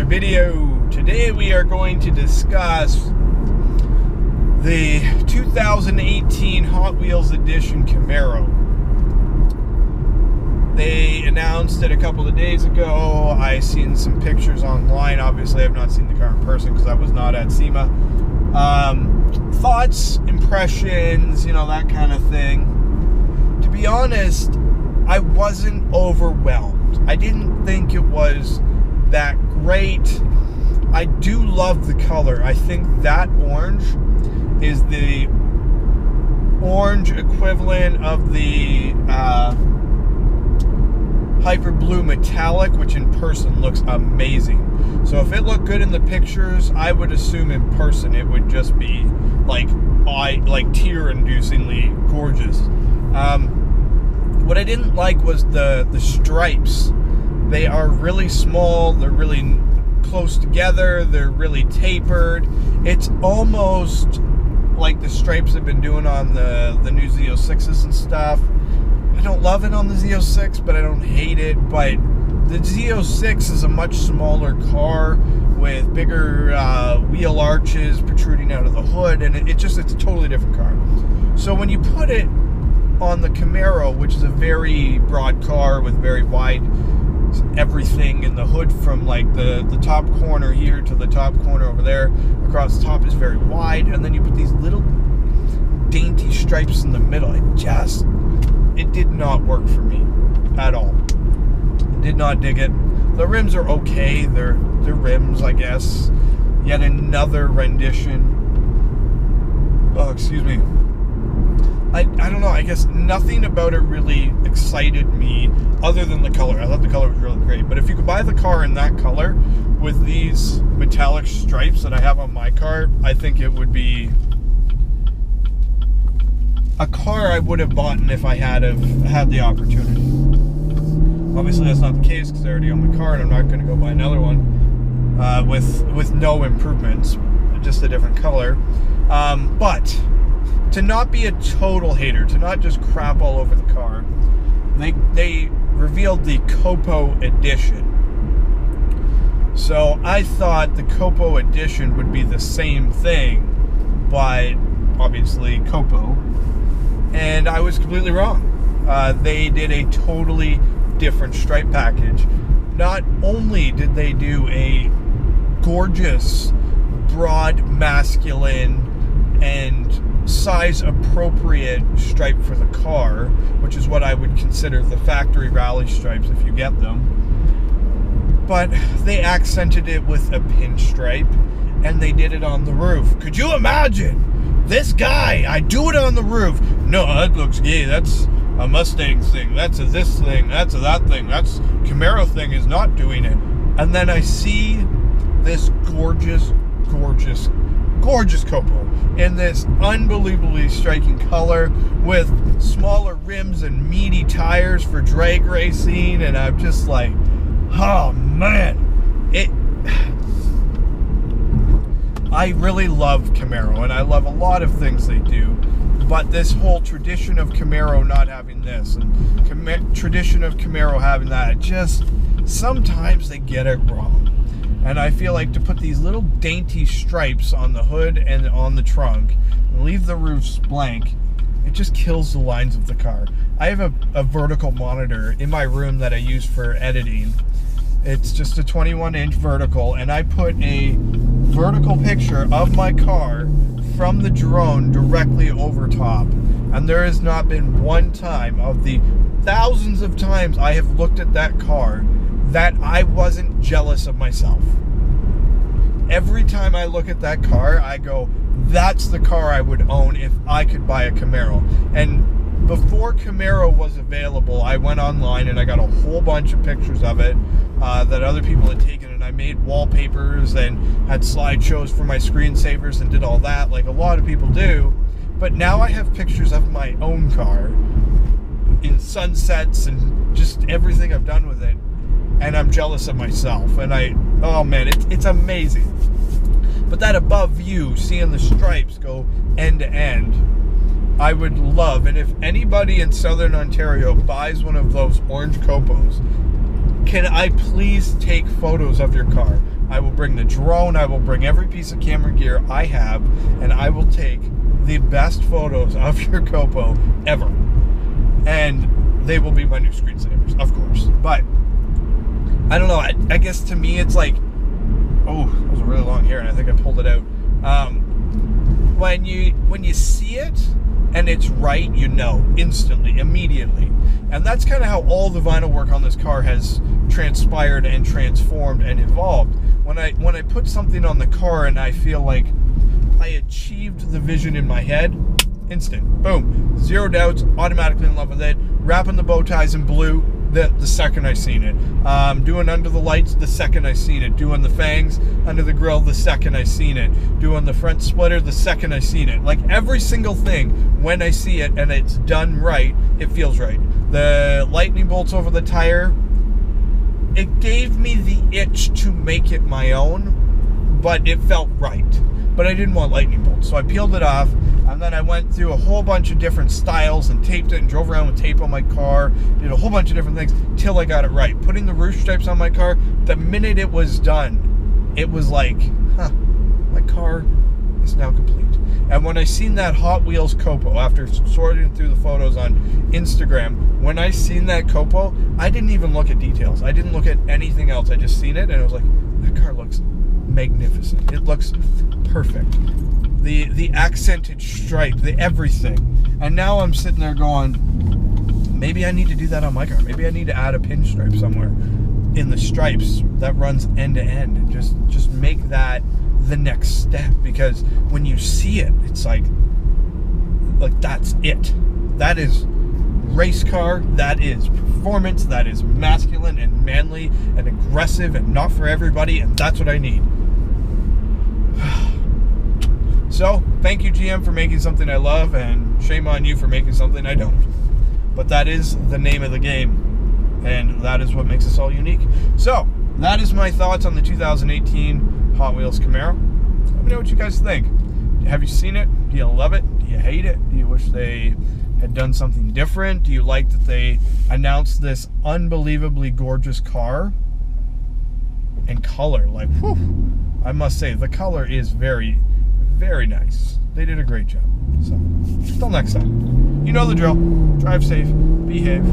another video. Today we are going to discuss the 2018 Hot Wheels Edition Camaro. They announced it a couple of days ago. I seen some pictures online. Obviously, I've not seen the car in person because I was not at SEMA. Thoughts, impressions, that kind of thing. To be honest, I wasn't overwhelmed. I didn't think it was that great. I do love the color. I think that orange is the orange equivalent of the Hyper Blue Metallic, which in person looks amazing. So if it looked good in the pictures, I would assume in person it would just be like tear-inducingly gorgeous. What I didn't like was the stripes. They are really small, they're really close together, they're really tapered. It's almost like the stripes they've been doing on the new Z06s and stuff. I don't love it on the Z06, but I don't hate it. But the Z06 is a much smaller car with bigger wheel arches protruding out of the hood, and it's a totally different car. So when you put it on the Camaro, which is a very broad car with very wide everything in the hood, from like the top corner here to the top corner over there, across the top is very wide, and then you put these little dainty stripes in the middle. It did not work for me at all. Did not dig it. The rims are okay. They're rims, I guess. Yet another rendition. Oh, excuse me. I don't know. I guess nothing about it really excited me other than the color. I thought the color was really great. But if you could buy the car in that color with these metallic stripes that I have on my car, I think it would be a car I would have bought if I had the opportunity. Obviously, that's not the case because I already own the car, and I'm not going to go buy another one with no improvements, just a different color. But to not be a total hater, to not just crap all over the car, they revealed the Copo Edition. So I thought the Copo Edition would be the same thing, but obviously Copo. And I was completely wrong. They did a totally different stripe package. Not only did they do a gorgeous, broad, masculine, and size-appropriate stripe for the car, which is what I would consider the factory rally stripes if you get them, but they accented it with a pinstripe, and they did it on the roof. Could you imagine? This guy, I do it on the roof. No, that looks gay. That's a Mustang thing. That's a this thing. That's a that thing. That's Camaro thing is not doing it. And then I see this gorgeous, gorgeous, gorgeous Copo in this unbelievably striking color with smaller rims and meaty tires for drag racing, and I'm just like, oh man, I really love Camaro, and I love a lot of things they do, but this whole tradition of Camaro not having this, and tradition of Camaro having that, just sometimes they get it wrong. And I feel like to put these little dainty stripes on the hood and on the trunk, and leave the roofs blank, it just kills the lines of the car. I have a vertical monitor in my room that I use for editing. It's just a 21-inch vertical, and I put a vertical picture of my car from the drone directly over top. And there has not been one time of the thousands of times I have looked at that car that I wasn't jealous of myself. Every time I look at that car, I go, that's the car I would own if I could buy a Camaro. And before Camaro was available, I went online and I got a whole bunch of pictures of it that other people had taken, and I made wallpapers and had slideshows for my screensavers and did all that like a lot of people do. But now I have pictures of my own car in sunsets and just everything I've done with it, and I'm jealous of myself. And oh man, it's amazing. But that above view, seeing the stripes go end to end, I would love. And if anybody in Southern Ontario buys one of those orange Copos, can I please take photos of your car? I will bring the drone. I will bring every piece of camera gear I have, and I will take the best photos of your Copo ever. And they will be my new screensavers, of course. But I don't know. I guess to me, it's like, oh, that was a really long hair, and I think I pulled it out. When you see it and it's right, you know, instantly, immediately. And that's kind of how all the vinyl work on this car has transpired and transformed and evolved. When I put something on the car and I feel like I achieved the vision in my head, instant, boom, zero doubts, automatically in love with it. Wrapping the bow ties in blue the second I seen it. Doing under the lights the second I seen it. Doing the fangs under the grill the second I seen it. Doing the front splitter the second I seen it. Like every single thing, when I see it and it's done right, it feels right. The lightning bolts over the tire, it gave me the itch to make it my own, but it felt right. But I didn't want lightning bolts, so I peeled it off, and then I went through a whole bunch of different styles and taped it and drove around with tape on my car, did a whole bunch of different things till I got it right. Putting the roof stripes on my car, the minute it was done, it was like, my car is now complete. And when I seen that Hot Wheels Copo, after sorting through the photos on Instagram, when I seen that Copo, I didn't even look at details. I didn't look at anything else. I just seen it, and I was like, that car looks magnificent. It looks perfect. The accented stripe, the everything. And now I'm sitting there going, maybe I need to do that on my car. Maybe I need to add a pinstripe somewhere in the stripes that runs end to end, and just make that the next step. Because when you see it, it's like that's it. That is race car, that is performance, that is masculine and manly and aggressive and not for everybody, and that's what I need. So, thank you, GM, for making something I love, and shame on you for making something I don't. But that is the name of the game, and that is what makes us all unique. So, that is my thoughts on the 2018 Hot Wheels Camaro. Let me know what you guys think. Have you seen it? Do you love it? Do you hate it? Do you wish they had done something different? Do you like that they announced this unbelievably gorgeous car and color? Like, whew, I must say, the color is very, very nice. They did a great job. So, until next time, you know the drill. Drive safe, behave.